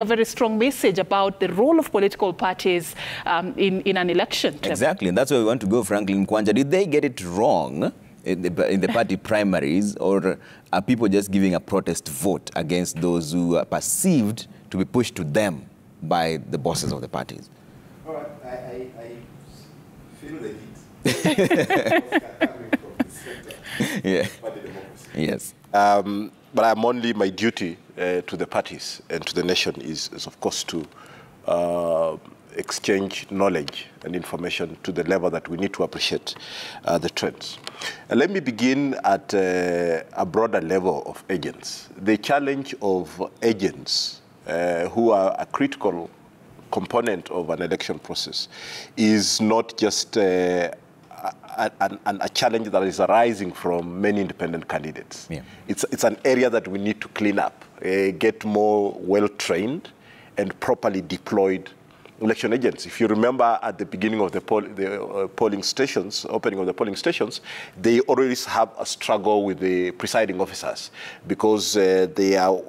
a very strong message about the role of political parties in an election. Exactly, and that's where we want to go, Franklin Kwanja. Did they get it wrong in the party primaries, or are people just giving a protest vote against those who are perceived to be pushed to them by the bosses of the parties? All right, I feel the heat. Coming from the center, Yeah. party democracy. Yes. But I'm only, my duty to the parties and to the nation is of course, to exchange knowledge and information to the level that we need to appreciate the trends. And let me begin at a broader level of agents. The challenge of agents who are a critical component of an election process is not just a challenge that is arising from many independent candidates. Yeah. It's an area that we need to clean up, get more well-trained and properly deployed election agents. If you remember at the beginning of the polling stations, opening of the polling stations, they always have a struggle with the presiding officers because they are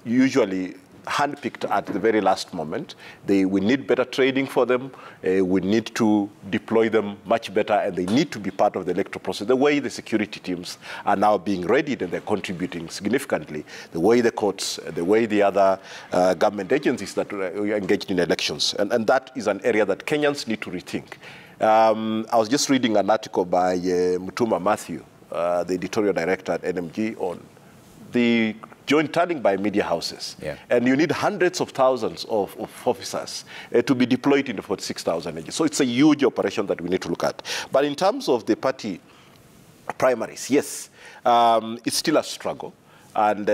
usually handpicked at the very last moment. We need better training for them. We need to deploy them much better, and they need to be part of the electoral process. The way the security teams are now being readied and they're contributing significantly, the way the courts, the way the other government agencies that are engaged in elections. And that is an area that Kenyans need to rethink. I was just reading an article by Mutuma Matthew, the editorial director at NMG, on the joint tallying by media houses. Yeah. And you need hundreds of thousands of officers to be deployed in the 46,000 agents. So it's a huge operation that we need to look at. But in terms of the party primaries, yes, it's still a struggle. And,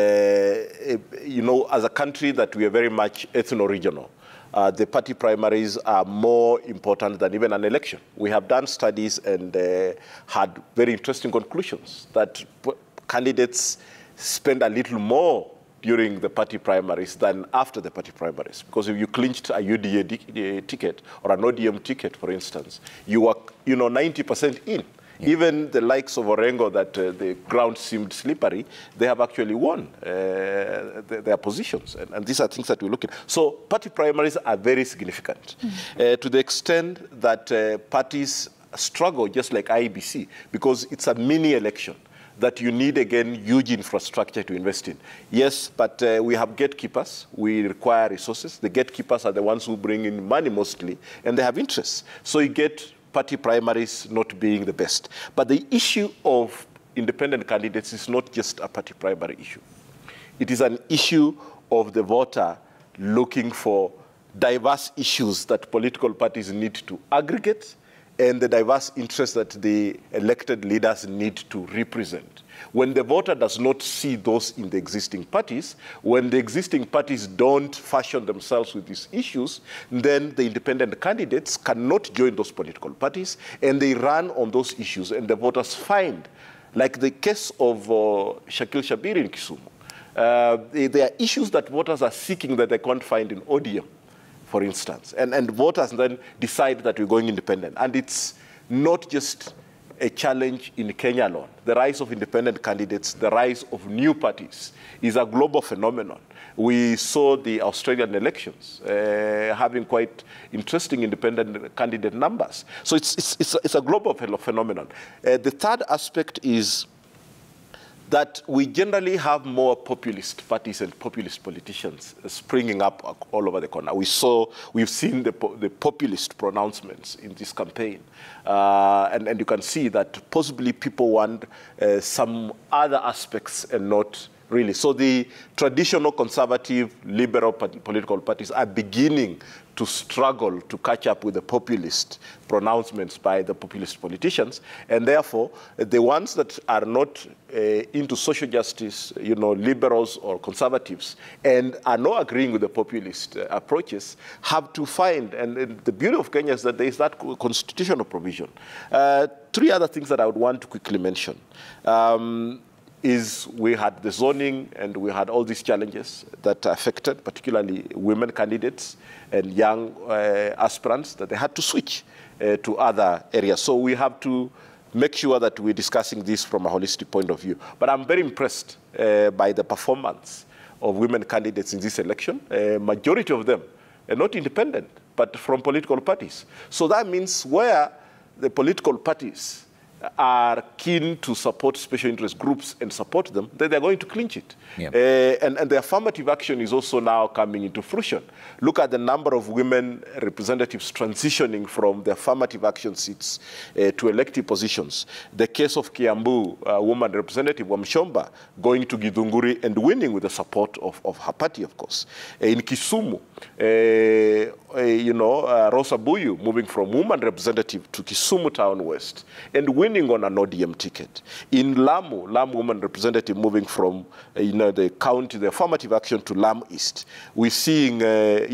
you know, as a country that we are very much ethno-regional, the party primaries are more important than even an election. We have done studies and had very interesting conclusions that candidates spend a little more during the party primaries than after the party primaries. Because if you clinched a UDA ticket or an ODM ticket, for instance, you are 90% in. Yeah. Even the likes of Orengo, that the ground seemed slippery, they have actually won their positions. And these are things that we look at. So party primaries are very significant to the extent that parties struggle just like IEBC, because it's a mini election that you need, again, huge infrastructure to invest in. Yes, but we have gatekeepers. We require resources. The gatekeepers are the ones who bring in money mostly, and they have interests. So you get party primaries not being the best. But the issue of independent candidates is not just a party primary issue. It is an issue of the voter looking for diverse issues that political parties need to aggregate, and the diverse interests that the elected leaders need to represent. When the voter does not see those in the existing parties, when the existing parties don't fashion themselves with these issues, then the independent candidates cannot join those political parties, and they run on those issues, and the voters find, like the case of Shakil Shabir in Kisumu, there are issues that voters are seeking that they can't find in ODM, for instance. And voters then decide that we're going independent. And it's not just a challenge in Kenya alone. The rise of independent candidates, the rise of new parties is a global phenomenon. We saw the Australian elections having quite interesting independent candidate numbers. So it's a global phenomenon. The third aspect is that we generally have more populist parties and populist politicians springing up all over the corner. We've seen the populist pronouncements in this campaign. And you can see that possibly people want some other aspects and not really. So the traditional conservative, liberal political parties are beginning to struggle to catch up with the populist pronouncements by the populist politicians. And therefore, the ones that are not into social justice, liberals or conservatives, and are not agreeing with the populist approaches, have to find, and the beauty of Kenya is that there is that constitutional provision. Three other things that I would want to quickly mention. Is we had the zoning and we had all these challenges that affected particularly women candidates and young aspirants, that they had to switch to other areas. So we have to make sure that we're discussing this from a holistic point of view. But I'm very impressed by the performance of women candidates in this election. A majority of them are not independent, but from political parties. So that means where the political parties are keen to support special interest groups and support them, then they're going to clinch it. Yep. And the affirmative action is also now coming into fruition. Look at the number of women representatives transitioning from the affirmative action seats to elective positions. The case of Kiambu, woman representative Wamshomba, going to Githunguri and winning with the support of her party, of course. In Kisumu, Rosa Buyu moving from woman representative to Kisumu Town West and winning on an ODM ticket. In Lamu woman representative moving from the county, the affirmative action to Lamu East. We're seeing a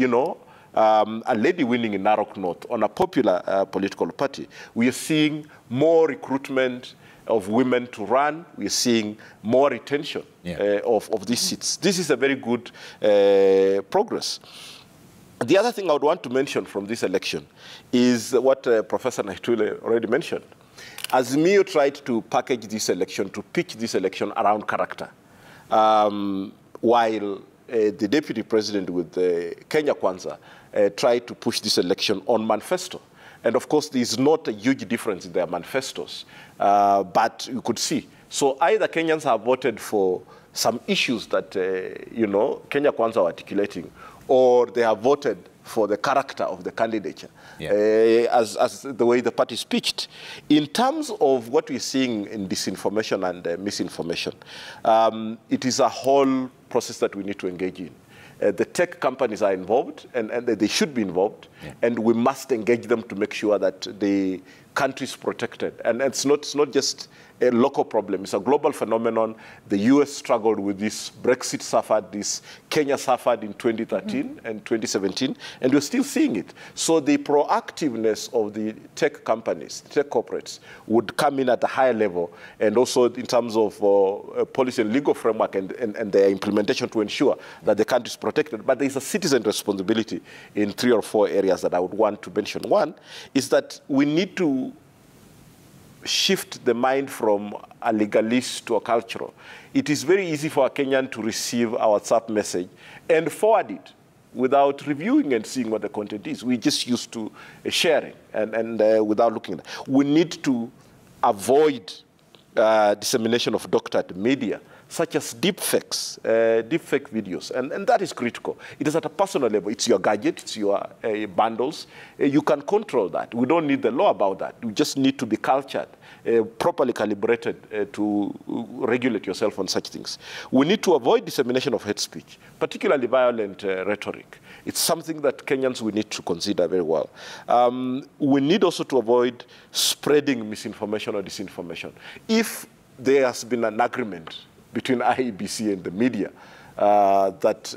lady winning in Narok North on a popular political party. We are seeing more recruitment of women to run. We are seeing more retention of these seats. This is a very good progress. The other thing I would want to mention from this election is what Professor Naitule already mentioned. Azimio tried to package this election, to pitch this election around character, while the deputy president with Kenya Kwanza tried to push this election on manifesto. And of course, there's not a huge difference in their manifestos, but you could see. So either Kenyans have voted for some issues that, Kenya Kwanza are articulating, or they have voted for the character of the candidature, as the way the party is pitched. In terms of what we're seeing in disinformation and misinformation, it is a whole process that we need to engage in. The tech companies are involved, and they should be involved, and we must engage them to make sure that the country is protected. And it's not just a local problem. It's a global phenomenon. The US struggled with this. Brexit suffered this. Kenya suffered in 2013 and 2017, and we're still seeing it. So the proactiveness of the tech companies, tech corporates, would come in at a higher level, and also in terms of policy and legal framework and their implementation to ensure that the country is protected. But there's a citizen responsibility in 3 or 4 areas that I would want to mention. One is that we need to shift the mind from a legalist to a cultural. It is very easy for a Kenyan to receive a WhatsApp message and forward it without reviewing and seeing what the content is. We just used to sharing and without looking at it. We need to avoid dissemination of doctored media, such as deepfakes, deepfake videos, and that is critical. It is at a personal level. It's your gadget, it's your bundles. You can control that. We don't need the law about that. You just need to be cultured, properly calibrated to regulate yourself on such things. We need to avoid dissemination of hate speech, particularly violent rhetoric. It's something that Kenyans we need to consider very well. We need also to avoid spreading misinformation or disinformation. If there has been an agreement between IEBC and the media that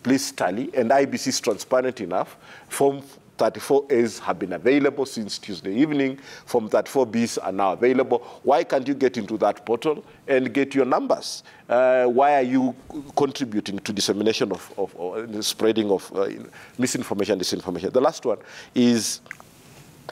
please tally, and IEBC is transparent enough. Form 34As have been available since Tuesday evening. Form 34Bs are now available. Why can't you get into that portal and get your numbers? Why are you contributing to dissemination of the spreading of misinformation, disinformation? The last one is,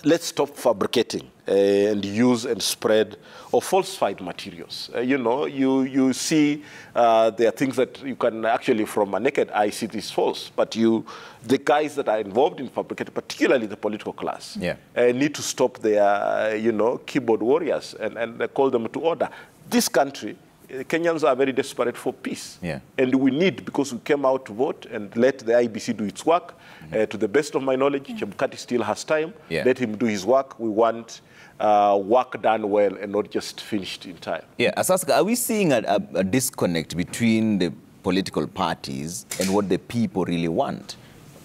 let's stop fabricating and use and spread of falsified materials. You see there are things that you can actually, from a naked eye, see this false. But the guys that are involved in fabricating, particularly the political class, need to stop their, keyboard warriors and call them to order. This country, Kenyans are very desperate for peace. And we need, because we came out to vote, and let the IBC do its work. To the best of my knowledge, Chebukati still has time. Let him do his work. We want work done well and not just finished in time. Asaska, are we seeing a disconnect between the political parties and what the people really want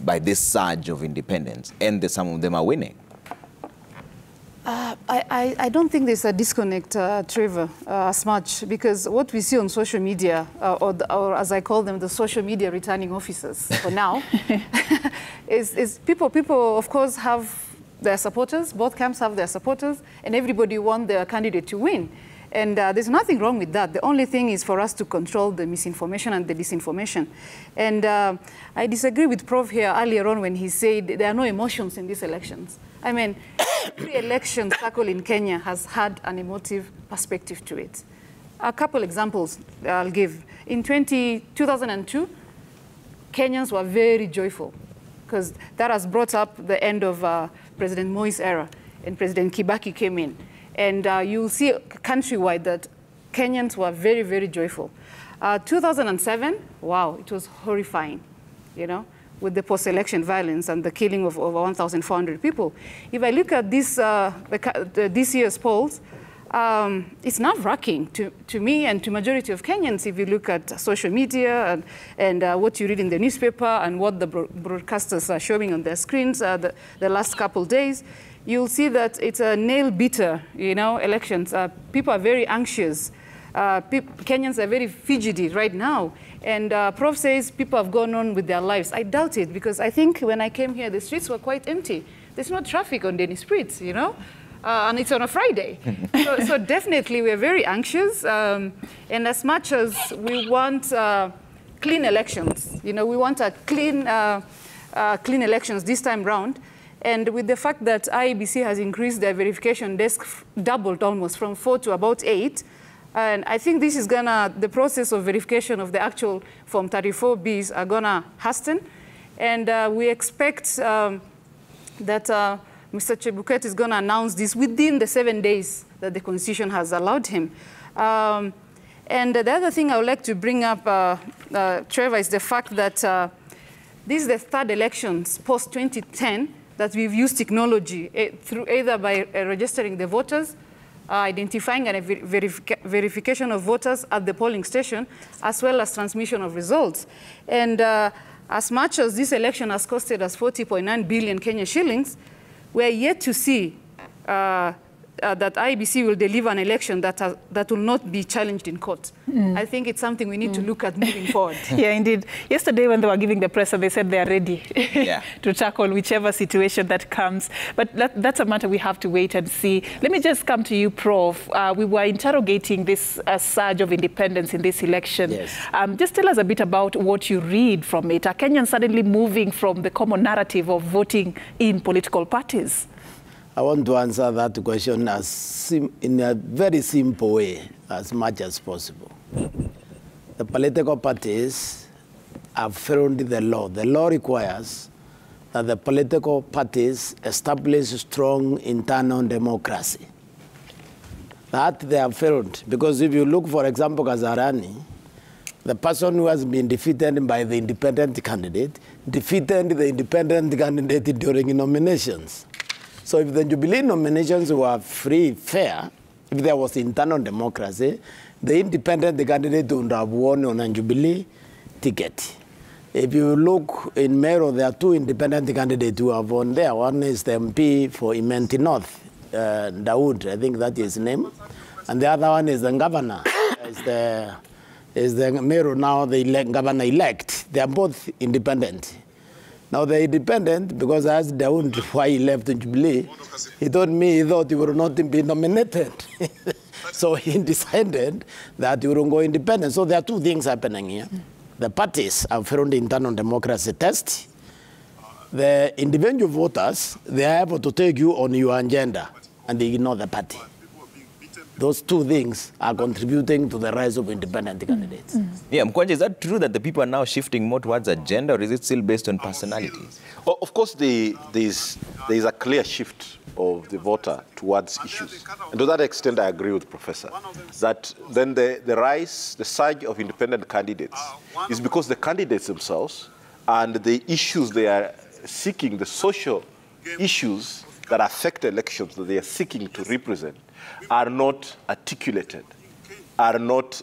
by this surge of independence, and some of them are winning? I don't think there's a disconnect, Trevor, as much, because what we see on social media, or as I call them, the social media returning officers for now, is people, of course, have their supporters. Both camps have their supporters, and everybody wants their candidate to win. And there's nothing wrong with that. The only thing is for us to control the misinformation and the disinformation. And I disagree with Prof here earlier on when he said there are no emotions in these elections. I mean, every election cycle in Kenya has had an emotive perspective to it. A couple examples I'll give. In 2002, Kenyans were very joyful because that has brought up the end of President Moi's era, and President Kibaki came in. And you'll see countrywide that Kenyans were very, very joyful. 2007, wow, it was horrifying, you know, with the post-election violence and the killing of over 1,400 people. If I look at this year's polls, it's nerve-wracking to me and to majority of Kenyans if you look at social media and what you read in the newspaper and what the broadcasters are showing on their screens the last couple days. You'll see that it's a nail-biter, you know, elections. People are very anxious. Kenyans are very fidgety right now. And Prof says people have gone on with their lives. I doubt it, because I think when I came here, the streets were quite empty. There's no traffic on any streets, you know? And it's on a Friday. So definitely we're very anxious. And as much as we want clean elections, you know, we want a clean elections this time round. And with the fact that IEBC has increased their verification desk, doubled almost from 4 to about 8, and I think this is the process of verification of the actual Form 34Bs are gonna hasten. And we expect that Mr. Chebukati is gonna announce this within the 7 days that the Constitution has allowed him. And the other thing I would like to bring up, Trevor, is the fact that this is the third elections post-2010 that we've used technology through either by registering the voters, identifying and verification of voters at the polling station, as well as transmission of results. And as much as this election has costed us 40.9 billion Kenya shillings, we're yet to see that IEBC will deliver an election that will not be challenged in court. I think it's something we need to look at moving forward. Yeah, indeed. Yesterday when they were giving the press, they said they are ready to tackle whichever situation that comes. But that's a matter we have to wait and see. Let me just come to you, Prof. We were interrogating this surge of independence in this election. Yes. Just tell us a bit about what you read from it. Are Kenyans suddenly moving from the common narrative of voting in political parties? I want to answer that question in a very simple way, as much as possible. The political parties have followed the law. The law requires that the political parties establish strong internal democracy. That they have failed, because if you look, for example, Kasarani, the person who has been defeated by the independent candidate, defeated the independent candidate during nominations. So if the Jubilee nominations were free, fair, if there was internal democracy, the independent candidate would have won on a Jubilee ticket. If you look in Meru, there are two independent candidates who have won there. One is the MP for Imenti North, Dawood, I think that is his name. And the other one is the governor, is the Meru now, the governor-elect. They are both independent. Now they're independent because I asked Dawood why he left Jubilee. He told me he thought he would not be nominated. So he decided that he wouldn't go independent. So there are two things happening here. The parties have failed the internal democracy test. The individual voters, they are able to take you on your agenda and they ignore the party. Those two things are contributing to the rise of independent candidates. Yeah, Mkwanja, is that true that the people are now shifting more towards agenda, or is it still based on personalities? Well, of course, there is a clear shift of the voter towards issues. And to that extent, I agree with Professor, that then the surge of independent candidates is because the candidates themselves and the issues they are seeking, the social issues that affect elections that they are seeking to represent, are not articulated, are not,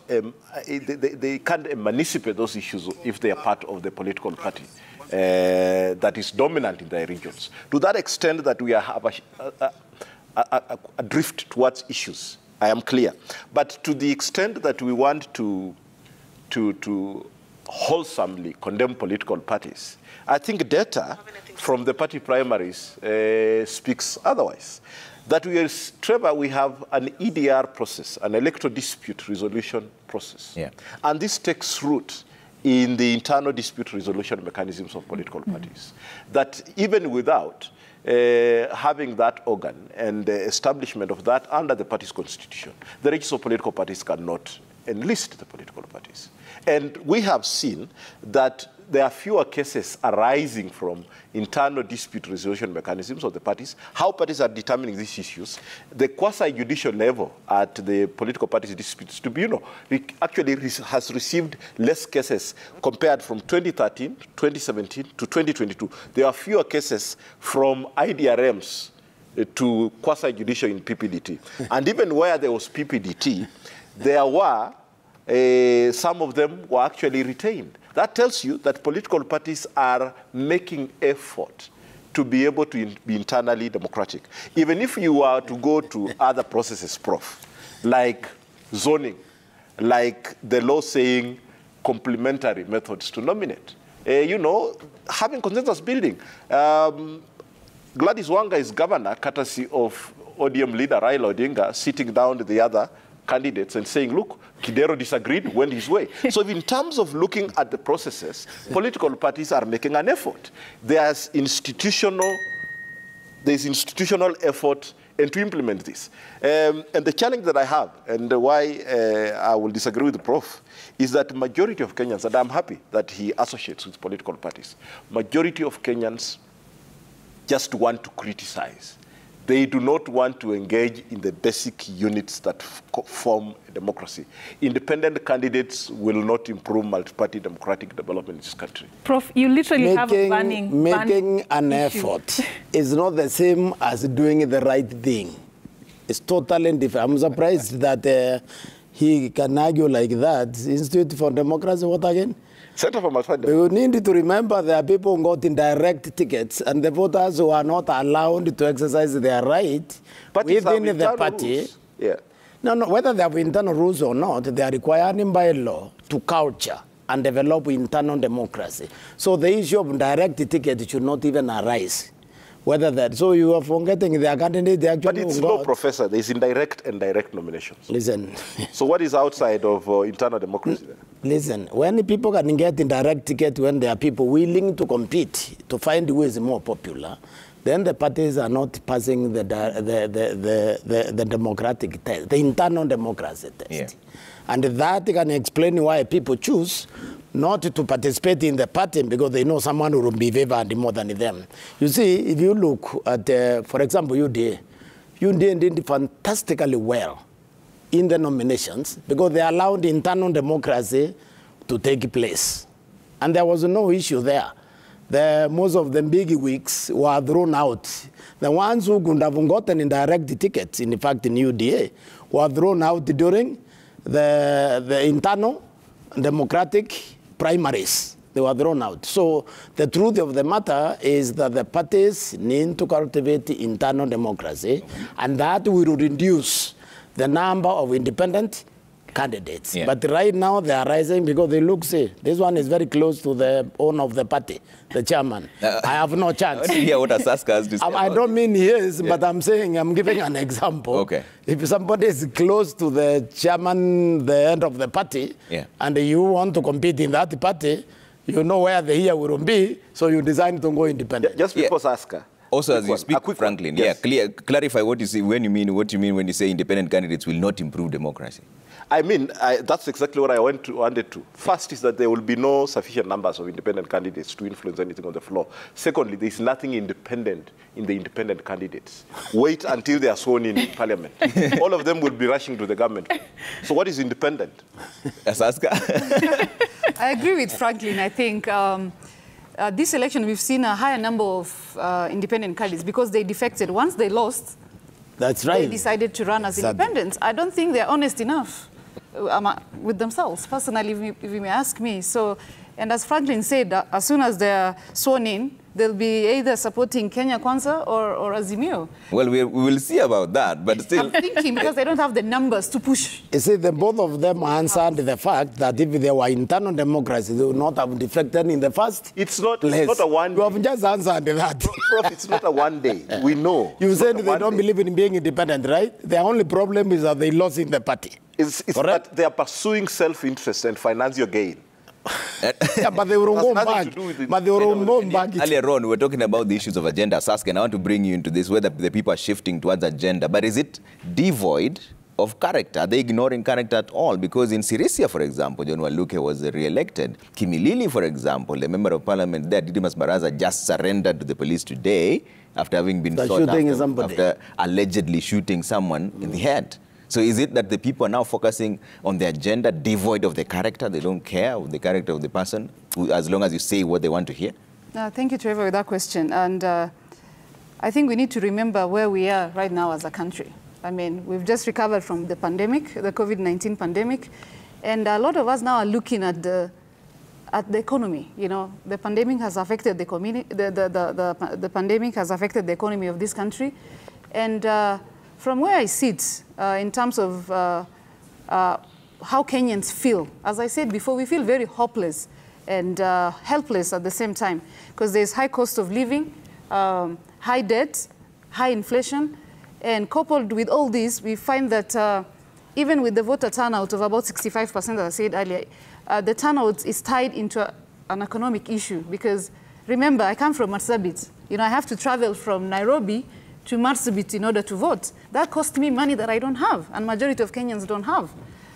they can't emancipate those issues if they are part of the political party that is dominant in their regions. To that extent that we have a drift towards issues, I am clear. But to the extent that we want to wholesomely condemn political parties, I think data from the party primaries speaks otherwise. That Trevor, we have an EDR process, an electoral dispute resolution process. Yeah. And this takes root in the internal dispute resolution mechanisms of political parties. That even without having that organ and the establishment of that under the party's constitution, the registers of political parties cannot enlist the political parties. And we have seen that there are fewer cases arising from internal dispute resolution mechanisms of the parties, how parties are determining these issues, the quasi-judicial level at the political parties' disputes tribunal actually has received less cases compared from 2013, 2017 to 2022. There are fewer cases from IDRMs to quasi-judicial in PPDT. And even where there was PPDT, there were, some of them were actually retained. That tells you that political parties are making effort to be able to be internally democratic. Even if you were to go to other processes, Prof, like zoning, like the law saying complementary methods to nominate, you know, having consensus building. Gladys Wanga is governor, courtesy of ODM leader Raila Odinga, sitting down with the other candidates and saying, look, Kidero disagreed, went his way. So in terms of looking at the processes, political parties are making an effort. There's institutional effort and to implement this. And the challenge that I have, and why I will disagree with the Prof, is that the majority of Kenyans, and I'm happy that he associates with political parties, majority of Kenyans just want to criticize. They do not want to engage in the basic units that form a democracy. Independent candidates will not improve multi-party democratic development in this country. Prof, you literally have a making an effort is not the same as doing the right thing. It's totally different. I'm surprised that he can argue like that. Institute for Democracy, what again? Center for Multiparty. We need to remember there are people who got indirect tickets and the voters who are not allowed to exercise their right within the party. Rules. Yeah. No, whether they have internal rules or not, they are required by law to culture and develop internal democracy. So the issue of direct ticket should not even arise. Whether that, so you are forgetting the candidate, they actually. But it's no, Professor. There's indirect and direct nominations. Listen. So what is outside of internal democracy then? Listen, when people can get indirect ticket, when there are people willing to compete to find who is more popular, then the parties are not passing the democratic test, the internal democracy test. Yeah. And that can explain why people choose not to participate in the party because they know someone who will be favored more than them. You see, if you look at, for example, UDA did fantastically well in the nominations because they allowed internal democracy to take place. And there was no issue there. Most of the big wigs were thrown out. The ones who could have gotten indirect tickets, in fact, in UDA, were thrown out during the internal democratic primaries. They were thrown out. So the truth of the matter is that the parties need to cultivate internal democracy, and that will reduce the number of independent candidates. Yeah. But right now they are rising because they look, see, this one is very close to the owner of the party, the chairman. I have no chance. Yeah, what Asaska has to say I don't mean he is, but I'm saying, I'm giving an example. Okay. If somebody is close to the chairman, the end of the party, and you want to compete in that party, you know where the ear will be, so you decide to go independent. Just because Aska. Also, as you speak, Franklin, clarify what you say what you mean when you say independent candidates will not improve democracy. I mean, that's exactly what I wanted to. First is that there will be no sufficient numbers of independent candidates to influence anything on the floor. Secondly, there is nothing independent in the independent candidates. Wait until they are sworn in Parliament. All of them will be rushing to the government. So what is independent? Asaska? I agree with Franklin. I think this election we've seen a higher number of independent candidates because they defected. Once they lost, that's right, they decided to run as independents. I don't think they're honest enough with themselves, personally, if you may ask me. So, and as Franklin said, as soon as they're sworn in, they'll be either supporting Kenya Kwanza or Azimio. Well, we will see about that, but still. I'm thinking because they don't have the numbers to push. You see, both of them answered the fact that if there were internal democracy, they would not have defected in the first place. It's not a one day. You have just answered that. Prof, it's not a one day. We know. You said they don't believe in being independent, right? The only problem is that they lost in the party. It's that they are pursuing self-interest and financial gain. Yeah, but they will go back. But they will go back. Earlier on, we were talking about the issues of agenda. Saskia, and I want to bring you into this, whether the people are shifting towards agenda. But is it devoid of character? Are they ignoring character at all? Because in Sirisia, for example, John Waluke was re-elected. Kimilili, for example, the member of parliament there, Didimas Baraza, just surrendered to the police today after having been shot after allegedly shooting someone in the head. So is it that the people are now focusing on the agenda devoid of the character? They don't care of the character of the person, as long as you say what they want to hear? Thank you, Trevor, for that question. And I think we need to remember where we are right now as a country. I mean, we've just recovered from the pandemic, the COVID-19 pandemic, and a lot of us now are looking at the economy. You know, the pandemic has affected the community. The pandemic has affected the economy of this country, and from where I sit, in terms of how Kenyans feel, as I said before, we feel very hopeless and helpless at the same time, because there's high cost of living, high debt, high inflation, and coupled with all this, we find that even with the voter turnout of about 65%, as I said earlier, the turnout is tied into an economic issue, because remember, I come from Marsabit. You know, I have to travel from Nairobi to Marsabit in order to vote. That cost me money that I don't have, and majority of Kenyans don't have.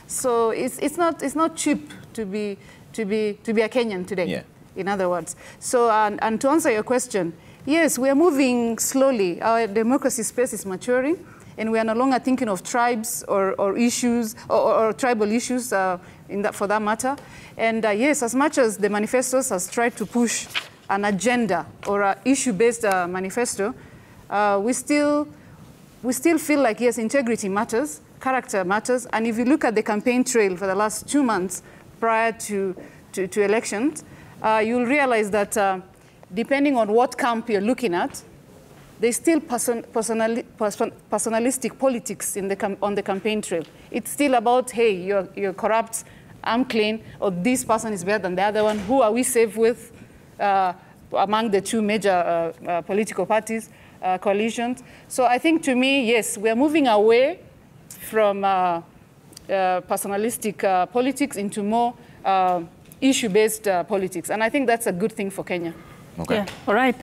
So it's not cheap to be a Kenyan today. Yeah. In other words. So and to answer your question, yes, we are moving slowly. Our democracy space is maturing, and we are no longer thinking of tribes or issues or tribal issues for that matter. And yes, as much as the manifestos has tried to push an agenda or an issue-based manifesto, we still feel like, yes, integrity matters, character matters. And if you look at the campaign trail for the last 2 months prior to elections, you'll realize that depending on what camp you're looking at, there's still personalistic politics on the campaign trail. It's still about, hey, you're corrupt, I'm clean, or this person is better than the other one. Who are we safe with among the two major political parties? Coalitions. So I think, to me, yes, we are moving away from personalistic politics into more issue-based politics. And I think that's a good thing for Kenya. Okay. Yeah. All right.